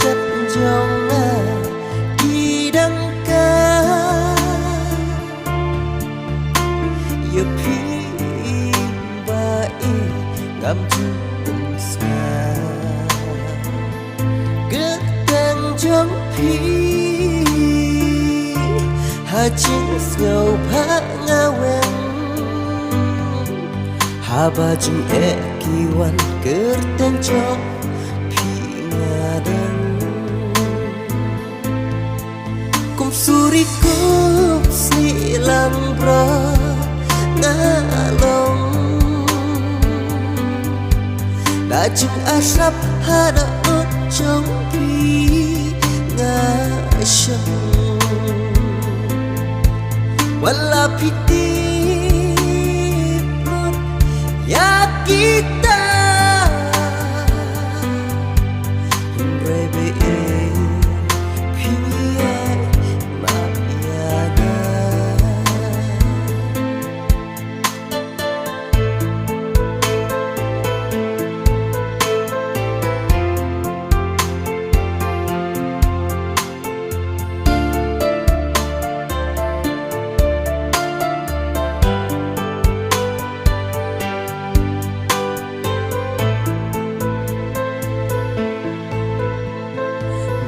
Chất trong đi đăng ca yêu phi và y ngắm chung xa cứ đang trong phi hà chính ngầu phá ngao em hà ba chung e kiwan cứ đang trong kum suri kum silang bra ngalong đã chừng asap hada ot trong pi ngasong wala piti pun ya kita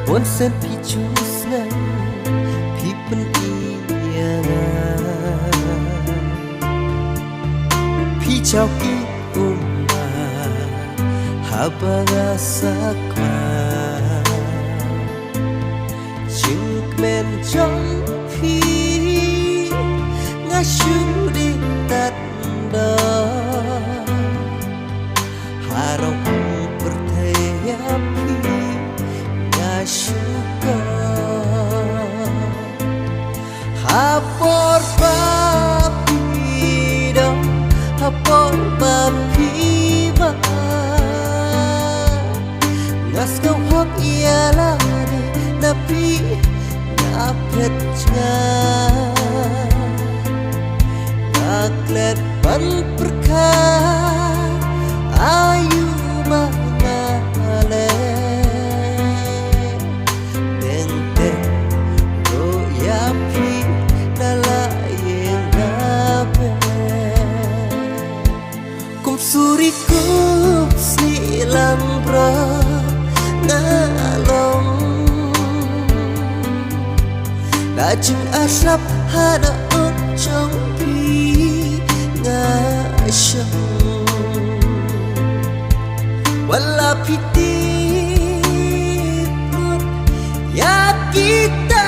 Buồn sen pi chus ngang pi pen iya pi chao ki umma habanga sakma ching men trong pi nga shu di tat da harong perthaya pi syukur hapor papi dong hapor papi ba ngas kau hop ialah napi napet nga naklet pan perkah ayu mangale suri kum silang bra ngalong đã chừng asap hada ot trong pi ngasong wala piti pun ya kita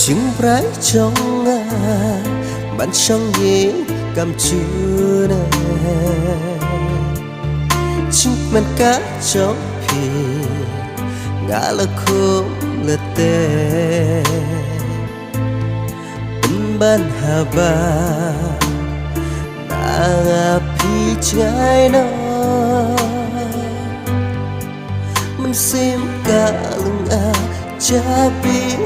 chừng prai trong ban trong ye cầm chứa nè chừng men cá trong phi ngã là khom là tê bên ban hà ba đã phi trái nó mình xem cả lưng cha biết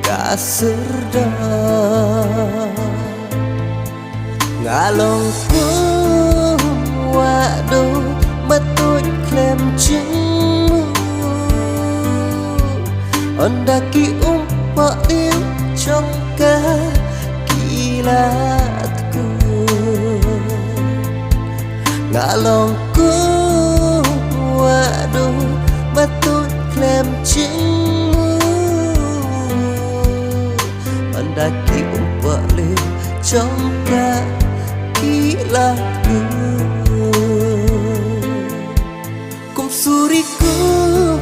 cả serda ngalong pun waduh matut klem jeng ondaki umpa il trong ca kilatku ngalongku waduh batut klaim cingu mendaki umpale congkak kilatku kum suriku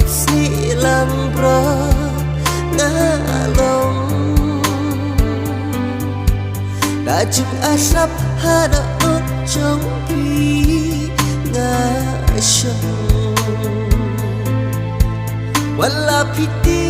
silang bro ngalong Najung asap hana ujung pi ngasyong Wala piti